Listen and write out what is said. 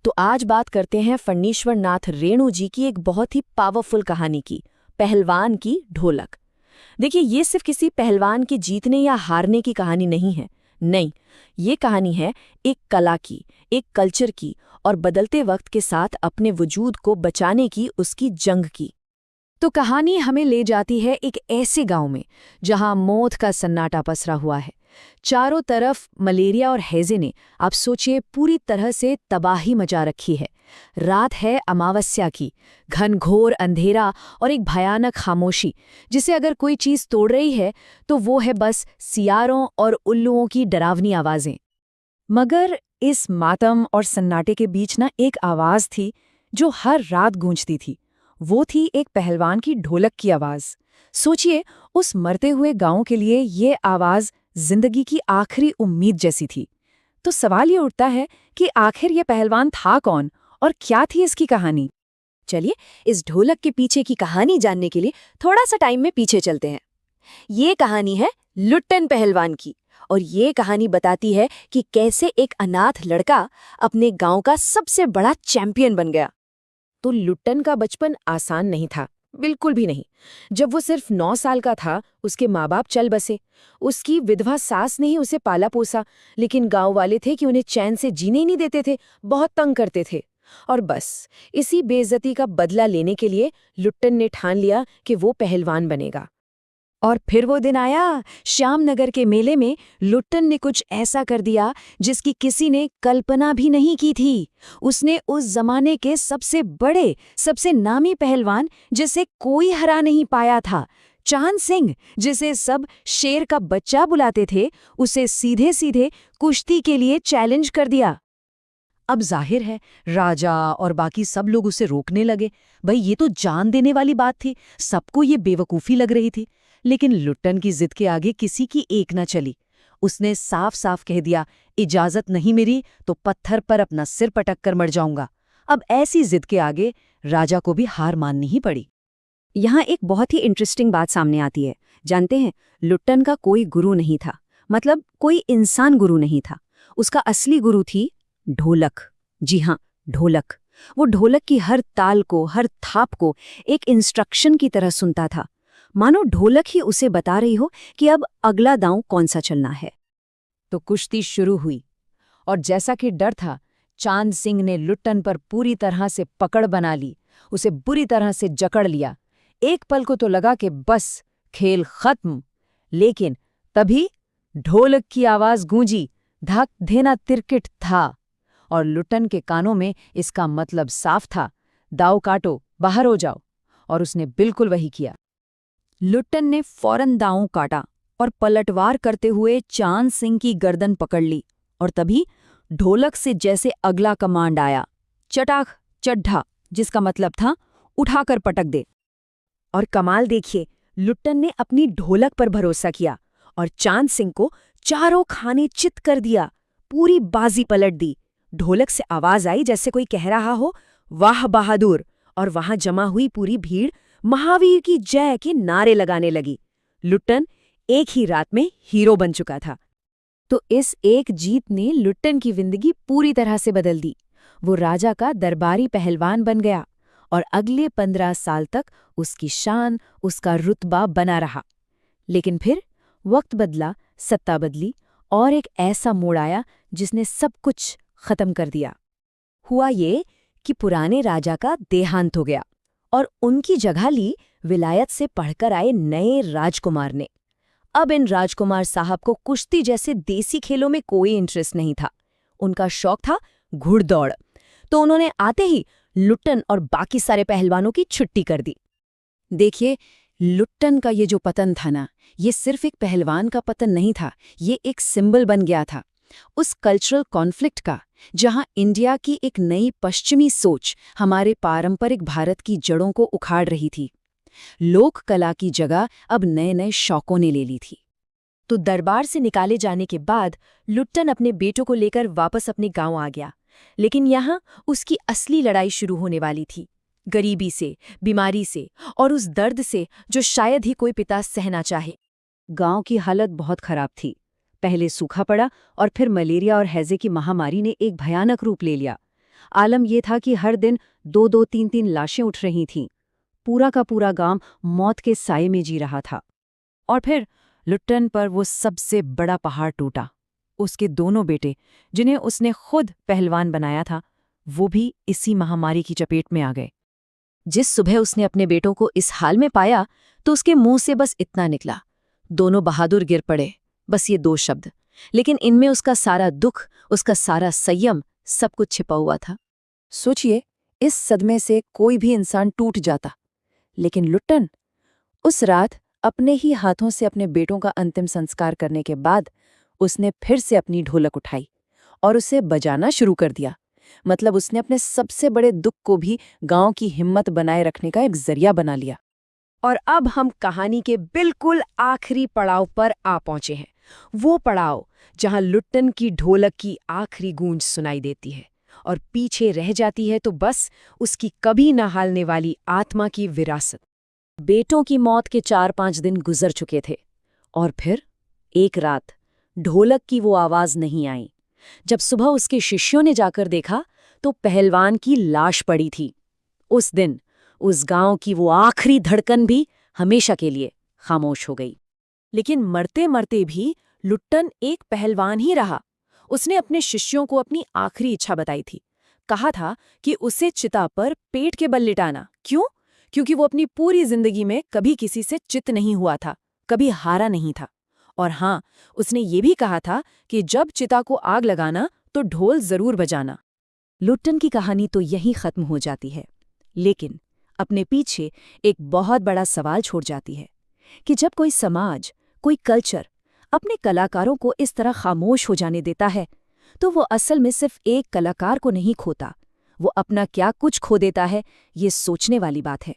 तो आज बात करते हैं फणीश्वर नाथ रेणु जी की एक बहुत ही पावरफुल कहानी की, पहलवान की ढोलक। देखिए, ये सिर्फ किसी पहलवान के जीतने या हारने की कहानी नहीं है। नहीं, ये कहानी है एक कला की, एक कल्चर की और बदलते वक्त के साथ अपने वजूद को बचाने की उसकी जंग की। तो कहानी हमें ले जाती है एक ऐसे गांव में जहां मौत का सन्नाटा पसरा हुआ है। चारों तरफ मलेरिया और हैजे ने, आप सोचिए, पूरी तरह से तबाही मचा रखी है। रात है अमावस्या की, घनघोर अंधेरा और एक भयानक खामोशी, जिसे अगर कोई चीज तोड़ रही है तो वो है बस सियारों और उल्लुओं की डरावनी आवाजें। मगर इस मातम और सन्नाटे के बीच ना एक आवाज थी जो हर रात गूंजती थी। वो थी एक पहलवान की ढोलक की आवाज। सोचिए, उस मरते हुए गांव के लिए ये आवाज जिंदगी की आखिरी उम्मीद जैसी थी। तो सवाल ये उठता है कि आखिर ये पहलवान था कौन और क्या थी इसकी कहानी। चलिए, इस ढोलक के पीछे की कहानी जानने के लिए थोड़ा सा टाइम में पीछे चलते हैं। ये कहानी है लुट्टन पहलवान की, और ये कहानी बताती है कि कैसे एक अनाथ लड़का अपने गांव का सबसे बड़ा चैंपियन बन गया। तो लुट्टन का बचपन आसान नहीं था, बिल्कुल भी नहीं। जब वो सिर्फ 9 साल का था, उसके माँ बाप चल बसे। उसकी विधवा सास ने ही उसे पाला पोसा, लेकिन गांव वाले थे कि उन्हें चैन से जीने ही नहीं देते थे, बहुत तंग करते थे। और बस इसी बेइज्जती का बदला लेने के लिए लुट्टन ने ठान लिया कि वो पहलवान बनेगा। और फिर वो दिन आया, श्यामनगर के मेले में लुट्टन ने कुछ ऐसा कर दिया जिसकी किसी ने कल्पना भी नहीं की थी। उसने उस जमाने के सबसे बड़े, सबसे नामी पहलवान, जिसे कोई हरा नहीं पाया था, चांद सिंह, जिसे सब शेर का बच्चा बुलाते थे, उसे सीधे सीधे कुश्ती के लिए चैलेंज कर दिया। अब जाहिर है, राजा और बाकी सब लोग उसे रोकने लगे। भाई, ये तो जान देने वाली बात थी, सबको ये बेवकूफ़ी लग रही थी। लेकिन लुट्टन की जिद के आगे किसी की एक न चली। उसने साफ साफ कह दिया, इजाजत नहीं मेरी तो पत्थर पर अपना सिर पटक कर मर जाऊंगा। अब ऐसी जिद के आगे राजा को भी हार माननी ही पड़ी। यहाँ एक बहुत ही इंटरेस्टिंग बात सामने आती है। जानते हैं, लुट्टन का कोई गुरु नहीं था, मतलब कोई इंसान गुरु नहीं था। उसका असली गुरु थी ढोलक। जी हाँ, ढोलक। वो ढोलक की हर ताल को, हर थाप को एक इंस्ट्रक्शन की तरह सुनता था, मानो ढोलक ही उसे बता रही हो कि अब अगला दांव कौन सा चलना है। तो कुश्ती शुरू हुई, और जैसा कि डर था, चांद सिंह ने लुट्टन पर पूरी तरह से पकड़ बना ली। उसे बुरी तरह से जकड़ लिया। एक पल को तो लगा कि बस खेल खत्म। लेकिन तभी ढोलक की आवाज गूंजी, धक धेना तिरकिट था। और लुट्टन के कानों में इसका मतलब साफ था, दाव काटो, बाहर हो जाओ। और उसने बिल्कुल वही किया। लुट्टन ने फौरन दांव काटा और पलटवार करते हुए चांद सिंह की गर्दन पकड़ ली। और तभी ढोलक से जैसे अगला कमांड आया, चटाख चड्ढा, जिसका मतलब था उठाकर पटक दे। और कमाल देखिए, लुट्टन ने अपनी ढोलक पर भरोसा किया और चांद सिंह को चारों खाने चित कर दिया। पूरी बाजी पलट दी। ढोलक से आवाज आई जैसे कोई कह रहा हो, वाह बहादुर। और वहां जमा हुई पूरी भीड़ महावीर की जय के नारे लगाने लगी। लुट्टन एक ही रात में हीरो बन चुका था। तो इस एक जीत ने लुट्टन की जिंदगी पूरी तरह से बदल दी। वो राजा का दरबारी पहलवान बन गया और अगले 15 साल तक उसकी शान, उसका रुतबा बना रहा। लेकिन फिर वक्त बदला, सत्ता बदली और एक ऐसा मोड़ आया जिसने सब कुछ खत्म कर दिया। हुआ ये कि पुराने राजा का देहांत हो गया और उनकी जगह ली विलायत से पढ़कर आए नए राजकुमार ने। अब इन राजकुमार साहब को कुश्ती जैसे देसी खेलों में कोई इंटरेस्ट नहीं था। उनका शौक था घुड़दौड़। तो उन्होंने आते ही लुट्टन और बाकी सारे पहलवानों की छुट्टी कर दी। देखिए, लुट्टन का ये जो पतन था ना, ये सिर्फ एक पहलवान का पतन नहीं था, ये एक सिंबल बन गया था उस कल्चरल कॉन्फ्लिक्ट का, जहां इंडिया की एक नई पश्चिमी सोच हमारे पारंपरिक भारत की जड़ों को उखाड़ रही थी। लोक कला की जगह अब नए नए शौकों ने ले ली थी। तो दरबार से निकाले जाने के बाद लुट्टन अपने बेटों को लेकर वापस अपने गांव आ गया। लेकिन यहाँ उसकी असली लड़ाई शुरू होने वाली थी, गरीबी से, बीमारी से और उस दर्द से जो शायद ही कोई पिता सहना चाहे। गांव की हालत बहुत खराब थी। पहले सूखा पड़ा और फिर मलेरिया और हैजे की महामारी ने एक भयानक रूप ले लिया। आलम ये था कि हर दिन 2-2, 3-3 लाशें उठ रही थीं। पूरा का पूरा गांव मौत के साये में जी रहा था। और फिर लुट्टन पर वो सबसे बड़ा पहाड़ टूटा। उसके दोनों बेटे, जिन्हें उसने खुद पहलवान बनाया था, वो भी इसी महामारी की चपेट में आ गए। जिस सुबह उसने अपने बेटों को इस हाल में पाया तो उसके मुंह से बस इतना निकला, दोनों बहादुर गिर पड़े। बस ये 2 शब्द, लेकिन इनमें उसका सारा दुख, उसका सारा संयम, सब कुछ छिपा हुआ था। सोचिए, इस सदमे से कोई भी इंसान टूट जाता, लेकिन लुट्टन उस रात अपने ही हाथों से अपने बेटों का अंतिम संस्कार करने के बाद उसने फिर से अपनी ढोलक उठाई और उसे बजाना शुरू कर दिया। मतलब उसने अपने सबसे बड़े दुख को भी गांव की हिम्मत बनाए रखने का एक जरिया बना लिया। और अब हम कहानी के बिल्कुल आखिरी पड़ाव पर आ पहुंचे हैं। वो पड़ाव जहां लुट्टन की ढोलक की आखिरी गूंज सुनाई देती है और पीछे रह जाती है तो बस उसकी कभी न हालने वाली आत्मा की विरासत। बेटों की मौत के 4-5 दिन गुजर चुके थे और फिर एक रात ढोलक की वो आवाज नहीं आई। जब सुबह उसके शिष्यों ने जाकर देखा तो पहलवान की लाश पड़ी थी। उस दिन उस गांव की वो आखिरी धड़कन भी हमेशा के लिए खामोश हो गई। लेकिन मरते मरते भी लुट्टन एक पहलवान ही रहा। उसने अपने शिष्यों को अपनी आखिरी इच्छा बताई थी। कहा था कि उसे चिता पर पेट के बल लिटाना। क्यों? क्योंकि वो अपनी पूरी जिंदगी में कभी किसी से चित नहीं हुआ था, कभी हारा नहीं था। और हाँ, उसने ये भी कहा था कि जब चिता को आग लगाना तो ढोल जरूर बजाना। लुट्टन की कहानी तो यहीं खत्म हो जाती है, लेकिन अपने पीछे एक बहुत बड़ा सवाल छोड़ जाती है कि जब कोई समाज, कोई कल्चर अपने कलाकारों को इस तरह खामोश हो जाने देता है तो वो असल में सिर्फ एक कलाकार को नहीं खोता, वो अपना क्या कुछ खो देता है। ये सोचने वाली बात है।